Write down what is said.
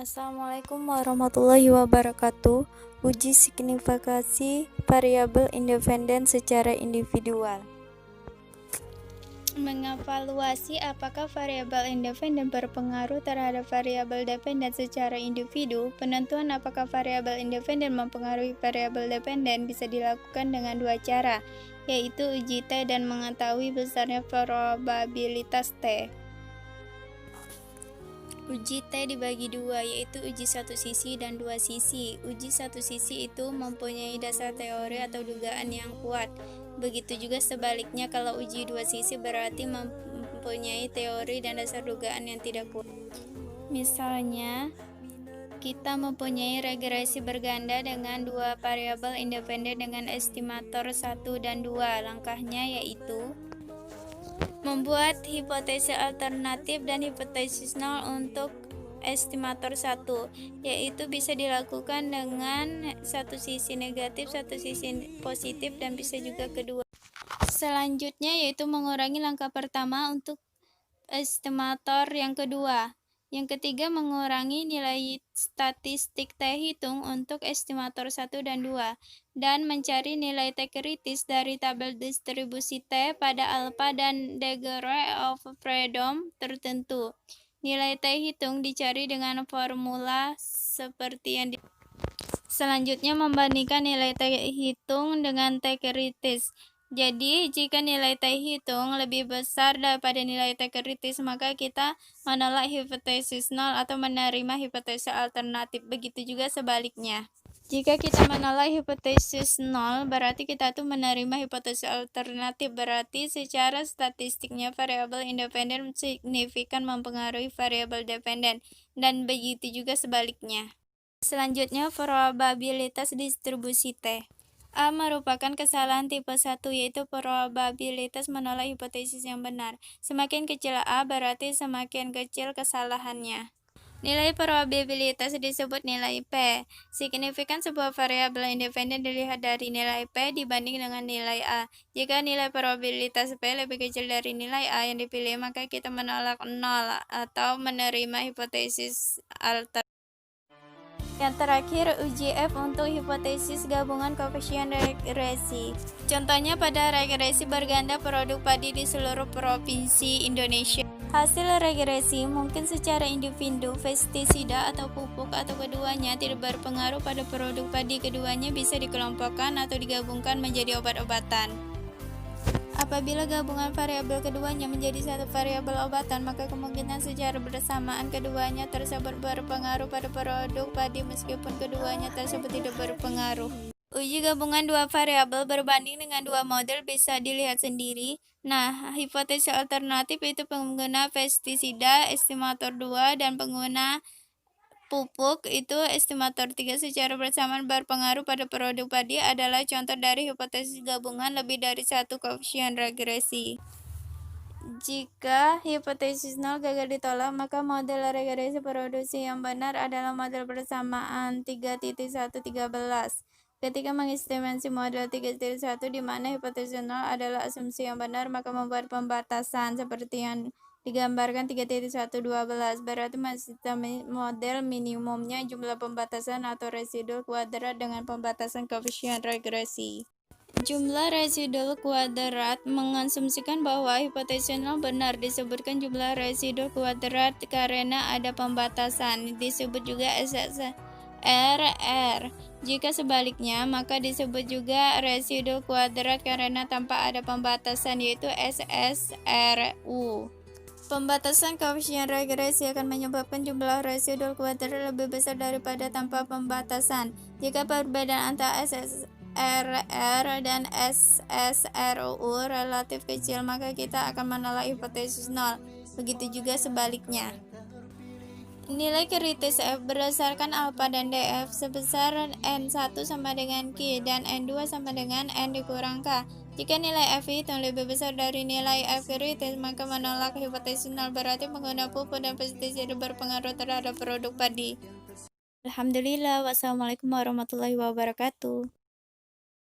Assalamualaikum warahmatullahi wabarakatuh. Uji signifikasi variabel independen secara individual. Mengevaluasi apakah variabel independen berpengaruh terhadap variabel dependen secara individu. Penentuan apakah variabel independen mempengaruhi variabel dependen bisa dilakukan dengan dua cara, yaitu uji T dan mengetahui besarnya probabilitas T. Uji T dibagi dua, yaitu uji satu sisi dan dua sisi. Uji satu sisi itu mempunyai dasar teori atau dugaan yang kuat. Begitu juga sebaliknya, kalau uji dua sisi berarti mempunyai teori dan dasar dugaan yang tidak kuat. Misalnya, kita mempunyai regresi berganda dengan dua variabel independen dengan estimator 1 dan 2. Langkahnya yaitu membuat hipotesis alternatif dan hipotesis nol untuk estimator 1, yaitu bisa dilakukan dengan satu sisi negatif, satu sisi positif, dan bisa juga kedua. Selanjutnya yaitu mengurangi langkah pertama untuk estimator yang kedua. Yang ketiga, mengurangi nilai statistik T hitung untuk estimator 1 dan 2, dan mencari nilai T kritis dari tabel distribusi T pada alpha dan degree of freedom tertentu. Nilai T hitung dicari dengan formula seperti yang selanjutnya, membandingkan nilai T hitung dengan T kritis. Jadi, jika nilai T hitung lebih besar daripada nilai T kritis, maka kita menolak hipotesis nol atau menerima hipotesis alternatif. Begitu juga sebaliknya. Jika kita menolak hipotesis nol, berarti kita tuh menerima hipotesis alternatif. Berarti secara statistiknya variabel independen signifikan mempengaruhi variabel dependen, dan begitu juga sebaliknya. Selanjutnya, probabilitas distribusi T. A merupakan kesalahan tipe 1, yaitu probabilitas menolak hipotesis yang benar. Semakin kecil A, berarti semakin kecil kesalahannya. Nilai probabilitas disebut nilai P. Signifikan sebuah variabel independen dilihat dari nilai P dibanding dengan nilai A. Jika nilai probabilitas P lebih kecil dari nilai A yang dipilih, maka kita menolak 0 atau menerima hipotesis alternatif. Yang terakhir, uji F untuk hipotesis gabungan koefisien regresi. Contohnya pada regresi berganda produk padi di seluruh provinsi Indonesia. Hasil regresi mungkin secara individu, pestisida atau pupuk atau keduanya tidak berpengaruh pada produk padi. Keduanya bisa dikelompokkan atau digabungkan menjadi obat-obatan. Apabila gabungan variabel keduanya menjadi satu variabel obatan, maka kemungkinan secara bersamaan keduanya tersebut berpengaruh pada produk padi meskipun keduanya tersebut tidak berpengaruh. Uji gabungan dua variabel berbanding dengan dua model bisa dilihat sendiri. Nah, hipotesis alternatif itu pengguna pestisida estimator 2 dan pengguna pupuk itu estimator 3 secara bersamaan berpengaruh pada produk padi adalah contoh dari hipotesis gabungan lebih dari satu koefisien regresi. Jika hipotesis nol gagal ditolak, maka model regresi produksi yang benar adalah model bersamaan 3.113. Ketika mengestimasi model 3.1 di mana hipotesis nol adalah asumsi yang benar, maka membuat pembatasan seperti yang digambarkan 3.112, berarti model minimumnya jumlah pembatasan atau residu kuadrat dengan pembatasan koefisien regresi. Jumlah residu kuadrat mengasumsikan bahwa hipotesis nol benar. Disebutkan jumlah residu kuadrat karena ada pembatasan, disebut juga SSRR. Jika sebaliknya, maka disebut juga residu kuadrat karena tanpa ada pembatasan, yaitu SSRU. Pembatasan koefisien regresi akan menyebabkan jumlah residu kuadrat lebih besar daripada tanpa pembatasan. Jika perbedaan antara SSRR dan SSRU relatif kecil, maka kita akan menolak hipotesis nol. Begitu juga sebaliknya. Nilai kritis F berdasarkan alpha dan DF sebesar N1 sama dengan Q dan N2 sama dengan N dikurang K. Jika nilai F hitung lebih besar dari nilai F kritis, maka menolak hipotesis nol, berarti pengguna pupuk dan pestisida berpengaruh terhadap produk padi. Alhamdulillah, wassalamualaikum warahmatullahi wabarakatuh.